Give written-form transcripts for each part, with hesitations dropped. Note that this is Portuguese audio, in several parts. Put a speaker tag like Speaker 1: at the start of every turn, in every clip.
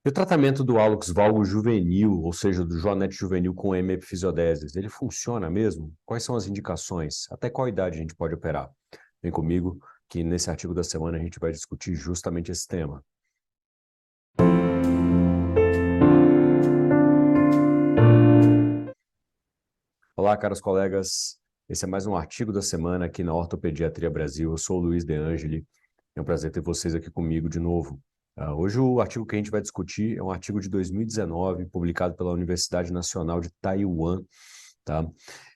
Speaker 1: E o tratamento do hálux valgo juvenil, ou seja, do joanete juvenil com hemifisiodéses, ele funciona mesmo? Quais são as indicações? Até qual idade a gente pode operar? Vem comigo que nesse artigo da semana a gente vai discutir justamente esse tema. Olá, caros colegas. Esse é mais um artigo da semana aqui na Ortopediatria Brasil. Eu sou o Luiz De Angeli. É um prazer ter vocês aqui comigo de novo. Hoje o artigo que a gente vai discutir é um artigo de 2019, publicado pela Universidade Nacional de Taiwan, tá?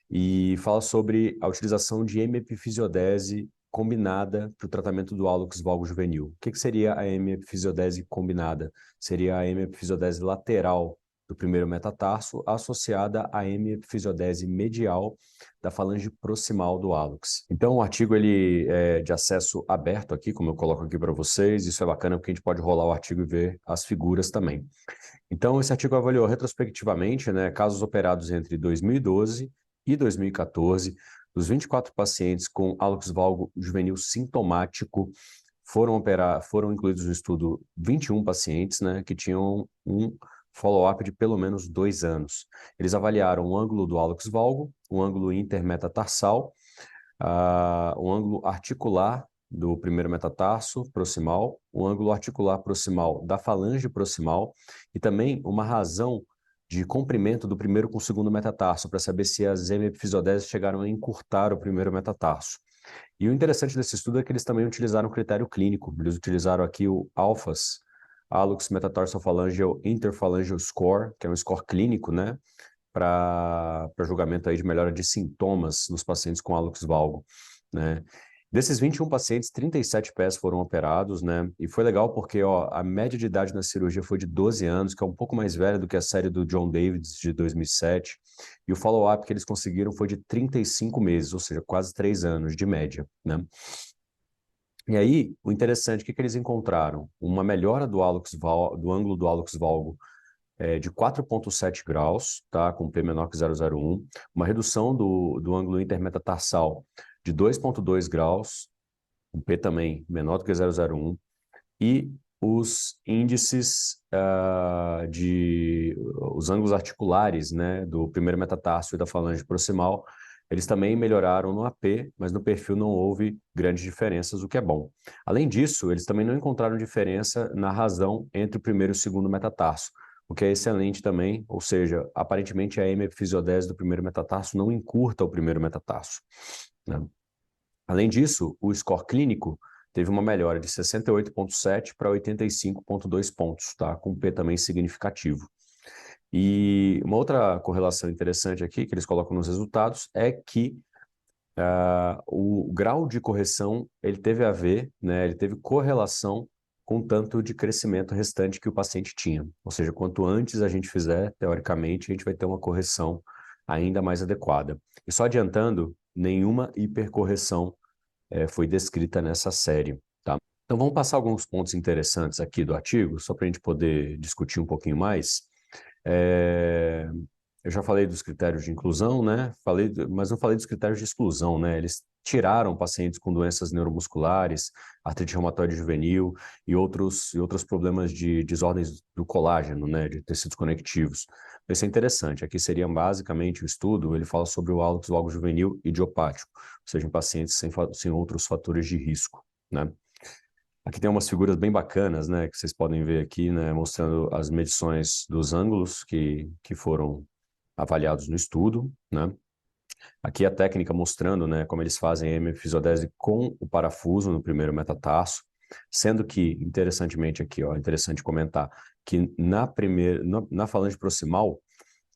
Speaker 1: E fala sobre a utilização de hemifisiodese combinada para o tratamento do hálux valgo juvenil. O que seria a hemifisiodese combinada? Seria a hemifisiodese lateral do primeiro metatarso associada à hemifisiodese medial da falange proximal do hálux. Então, o artigo ele é de acesso aberto aqui, como eu coloco aqui para vocês. Isso é bacana porque a gente pode rolar o artigo e ver as figuras também. Então, esse artigo avaliou retrospectivamente, né, casos operados entre 2012 e 2014. Dos 24 pacientes com hálux valgo juvenil sintomático, foram incluídos no estudo 21 pacientes, né, que tinham um follow-up de pelo menos 2 anos. Eles avaliaram o ângulo do hálux valgo, o ângulo intermetatarsal, o ângulo articular do primeiro metatarso proximal, o ângulo articular proximal da falange proximal e também uma razão de comprimento do primeiro com o segundo metatarso, para saber se as hemifisiodéses chegaram a encurtar o primeiro metatarso. E o interessante desse estudo é que eles também utilizaram um critério clínico. Eles utilizaram aqui o ALPHAS, Hallux Metatarsophalangeal Interphalangeal Score, que é um score clínico, né, para julgamento aí de melhora de sintomas nos pacientes com hálux valgo, né. Desses 21 pacientes, 37 pés foram operados, né? E foi legal porque, ó, a média de idade na cirurgia foi de 12 anos, que é um pouco mais velha do que a série do John Davids de 2007. E o follow-up que eles conseguiram foi de 35 meses, ou seja, quase 3 anos de média, né? E aí, o interessante, o que eles encontraram? Uma melhora do ângulo do hálux valgo de 4,7 graus, tá? Com P menor que 0,01, uma redução do ângulo intermetatarsal de 2,2 graus, um P também menor do que 0,01, e os índices os ângulos articulares, né, do primeiro metatarso e da falange proximal, eles também melhoraram no AP, mas no perfil não houve grandes diferenças, o que é bom. Além disso, eles também não encontraram diferença na razão entre o primeiro e o segundo metatarso, o que é excelente também, ou seja, aparentemente a hemifisiodese do primeiro metatarso não encurta o primeiro metatarso, né? Além disso, o score clínico teve uma melhora de 68,7 para 85,2 pontos, tá? Com P também significativo. E uma outra correlação interessante aqui que eles colocam nos resultados é que o grau de correção ele teve a ver, né? Ele teve correlação com o tanto de crescimento restante que o paciente tinha. Ou seja, quanto antes a gente fizer, teoricamente, a gente vai ter uma correção ainda mais adequada. E só adiantando, nenhuma hipercorreção foi descrita nessa série, tá? Então vamos passar alguns pontos interessantes aqui do artigo, só para a gente poder discutir um pouquinho mais. Eu já falei dos critérios de inclusão, né? Mas não falei dos critérios de exclusão, né? Eles tiraram pacientes com doenças neuromusculares, artrite reumatoide juvenil e outros problemas de desordens do colágeno, né? De tecidos conectivos. Isso é interessante. Aqui seria basicamente o estudo, ele fala sobre o hálux valgo juvenil idiopático, ou seja, em pacientes sem outros fatores de risco, né? Aqui tem umas figuras bem bacanas, né? Que vocês podem ver aqui, né? Mostrando as medições dos ângulos que foram avaliados no estudo, né? Aqui a técnica mostrando, né, como eles fazem a hemifisiodese com o parafuso no primeiro metatarso, sendo que, interessantemente aqui, ó, interessante comentar, que na falange proximal,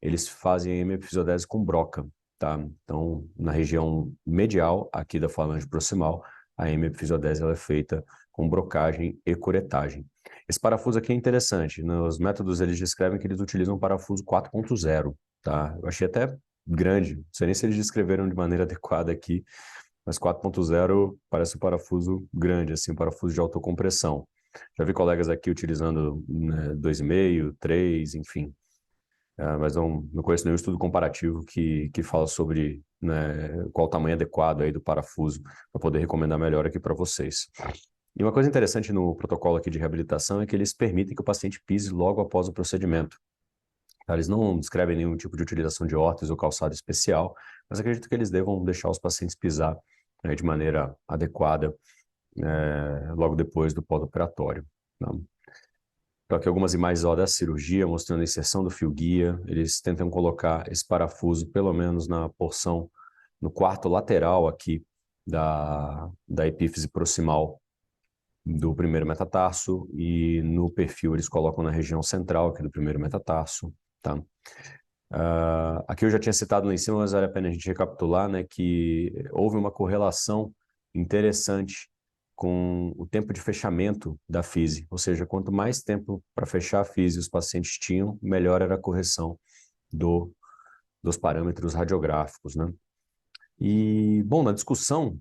Speaker 1: eles fazem a hemifisiodese com broca, tá? Então, na região medial aqui da falange proximal, a hemifisiodese ela é feita com brocagem e curetagem. Esse parafuso aqui é interessante, nos métodos eles descrevem que eles utilizam um parafuso 4.0, tá? Eu achei até grande, não sei nem se eles descreveram de maneira adequada aqui, mas 4.0 parece um parafuso grande, assim, um parafuso de autocompressão. Já vi colegas aqui utilizando, né, 2,5, 3, enfim, mas não conheço nenhum estudo comparativo que fala sobre, né, qual o tamanho adequado aí do parafuso para poder recomendar melhor aqui para vocês. E uma coisa interessante no protocolo aqui de reabilitação é que eles permitem que o paciente pise logo após o procedimento. Tá? Eles não descrevem nenhum tipo de utilização de órtese ou calçado especial, mas acredito que eles devam deixar os pacientes pisar, de maneira adequada, logo depois do pós-operatório. Tá? Então, aqui algumas imagens da cirurgia mostrando a inserção do fio-guia. Eles tentam colocar esse parafuso pelo menos na porção, no quarto lateral aqui da epífise proximal do primeiro metatarso, e no perfil eles colocam na região central aqui do primeiro metatarso, tá? Aqui eu já tinha citado lá em cima, mas vale a pena a gente recapitular, né, que houve uma correlação interessante com o tempo de fechamento da fise, ou seja, quanto mais tempo para fechar a fise os pacientes tinham, melhor era a correção dos parâmetros radiográficos, né? E, bom, na discussão,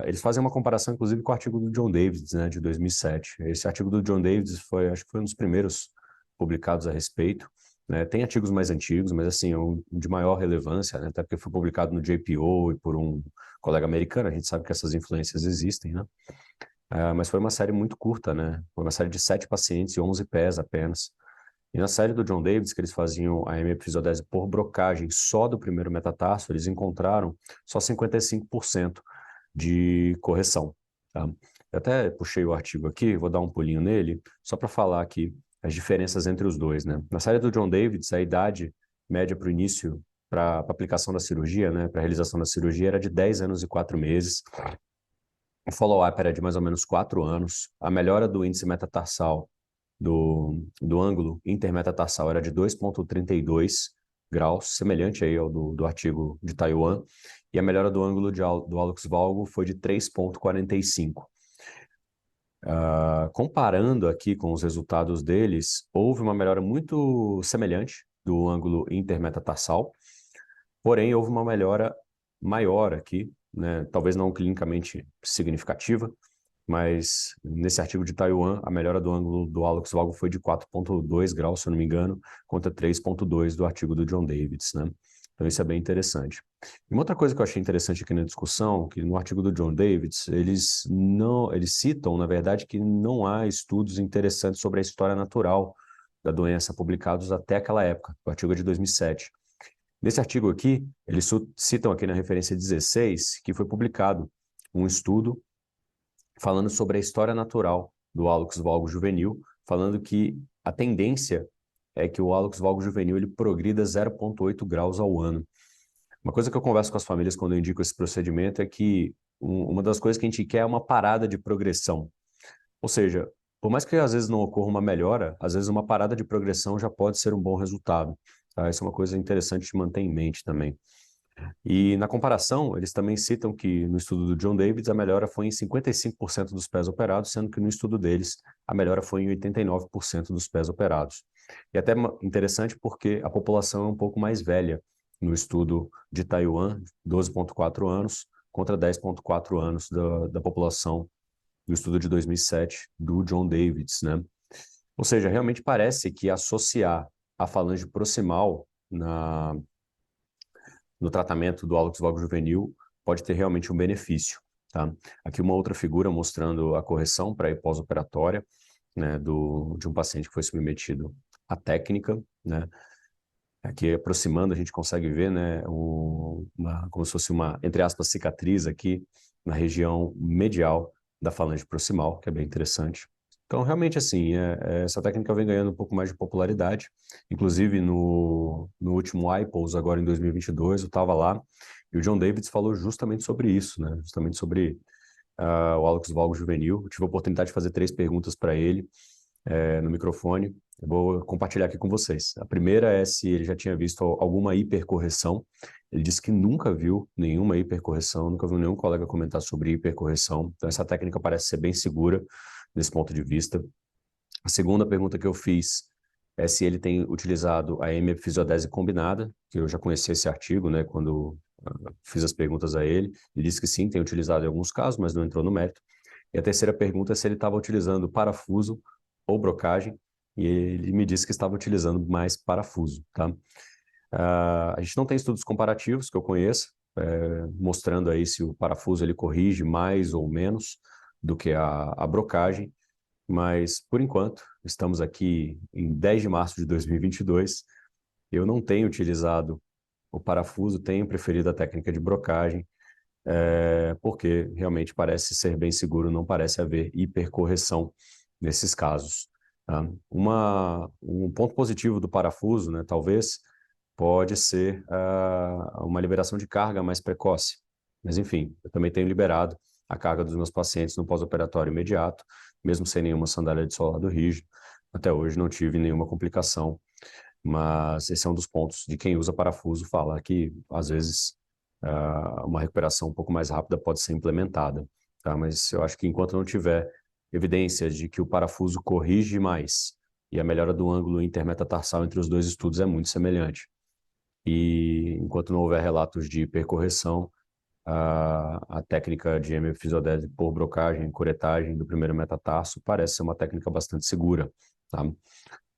Speaker 1: eles fazem uma comparação, inclusive, com o artigo do John Davids, né, de 2007. Esse artigo do John Davids acho que foi um dos primeiros publicados a respeito, né? Tem artigos mais antigos, mas, assim, é um de maior relevância, né, até porque foi publicado no JPO e por um colega americano. A gente sabe que essas influências existem, né? Mas foi uma série muito curta, né? Foi uma série de 7 pacientes e 11 pés apenas. E na série do John Davids, que eles faziam a hemiepifisodese por brocagem só do primeiro metatarso, eles encontraram só 55% de correção. Tá? Eu até puxei o artigo aqui, vou dar um pulinho nele, só para falar aqui as diferenças entre os dois, né? Na série do John Davids, a idade média para o início, para a aplicação da cirurgia, né, para a realização da cirurgia, era de 10 anos e 4 meses. O follow-up era de mais ou menos 4 anos. A melhora do índice metatarsal do ângulo intermetatarsal era de 2,32 graus, semelhante aí ao do artigo de Taiwan, e a melhora do ângulo do hálux valgo foi de 3,45. Comparando aqui com os resultados deles, houve uma melhora muito semelhante do ângulo intermetatarsal, porém houve uma melhora maior aqui, né, talvez não clinicamente significativa, mas nesse artigo de Taiwan, a melhora do ângulo do hálux valgo foi de 4,2 graus, se eu não me engano, contra 3,2 do artigo do John Davids, né? Então isso é bem interessante. E uma outra coisa que eu achei interessante aqui na discussão, que no artigo do John Davids, eles citam, na verdade, que não há estudos interessantes sobre a história natural da doença publicados até aquela época. O artigo é de 2007. Nesse artigo aqui, eles citam aqui na referência 16 que foi publicado um estudo falando sobre a história natural do hálux valgo juvenil, falando que a tendência é que o hálux valgo juvenil ele progrida 0,8 graus ao ano. Uma coisa que eu converso com as famílias quando eu indico esse procedimento é que uma das coisas que a gente quer é uma parada de progressão. Ou seja, por mais que às vezes não ocorra uma melhora, às vezes uma parada de progressão já pode ser um bom resultado. Tá? Isso é uma coisa interessante de manter em mente também. E na comparação, eles também citam que no estudo do John Davids a melhora foi em 55% dos pés operados, sendo que no estudo deles a melhora foi em 89% dos pés operados. E até interessante porque a população é um pouco mais velha no estudo de Taiwan, 12,4 anos, contra 10,4 anos da população do estudo de 2007 do John Davids, né? Ou seja, realmente parece que associar a falange proximal no tratamento do hálux valgo juvenil pode ter realmente um benefício, tá? Aqui uma outra figura mostrando a correção pré e pós-operatória, né, de um paciente que foi submetido à técnica, né? Aqui aproximando a gente consegue ver, né, como se fosse uma, entre aspas, cicatriz aqui na região medial da falange proximal, que é bem interessante. Então, realmente, assim, essa técnica vem ganhando um pouco mais de popularidade. Inclusive, no último IPOS, agora em 2022, eu estava lá e o John Davids falou justamente sobre isso, né? Justamente sobre o hálux valgo juvenil. Eu tive a oportunidade de fazer 3 perguntas para ele no microfone. Eu vou compartilhar aqui com vocês. A primeira é se ele já tinha visto alguma hipercorreção. Ele disse que nunca viu nenhuma hipercorreção, nunca viu nenhum colega comentar sobre hipercorreção. Então, essa técnica parece ser bem segura desse ponto de vista. A segunda pergunta que eu fiz é se ele tem utilizado a hemiepifisiodese combinada, que eu já conheci esse artigo, né, quando fiz as perguntas a ele. Ele disse que sim, tem utilizado em alguns casos, mas não entrou no mérito. E a terceira pergunta é se ele estava utilizando parafuso ou brocagem, e ele me disse que estava utilizando mais parafuso, tá? A gente não tem estudos comparativos que eu conheça, mostrando aí se o parafuso ele corrige mais ou menos do que a brocagem, mas, por enquanto, estamos aqui em 10 de março de 2022. Eu não tenho utilizado o parafuso, tenho preferido a técnica de brocagem, porque realmente parece ser bem seguro, não parece haver hipercorreção nesses casos. Tá? Um ponto positivo do parafuso, né, talvez, pode ser uma liberação de carga mais precoce. Mas, enfim, eu também tenho liberado a carga dos meus pacientes no pós-operatório imediato, mesmo sem nenhuma sandália de solado rígido. Até hoje não tive nenhuma complicação, mas esse é um dos pontos de quem usa parafuso falar que, às vezes, uma recuperação um pouco mais rápida pode ser implementada. Tá? Mas eu acho que enquanto não tiver evidências de que o parafuso corrige mais e a melhora do ângulo intermetatarsal entre os dois estudos é muito semelhante, e enquanto não houver relatos de hipercorreção, a técnica de hemofisiodese por brocagem, curetagem do primeiro metatarso parece ser uma técnica bastante segura, tá?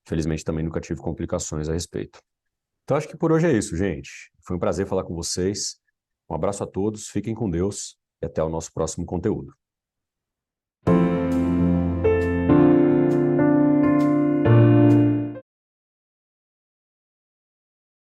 Speaker 1: Felizmente também nunca tive complicações a respeito. Então acho que por hoje é isso, gente. Foi um prazer falar com vocês. Um abraço a todos, fiquem com Deus e até o nosso próximo conteúdo.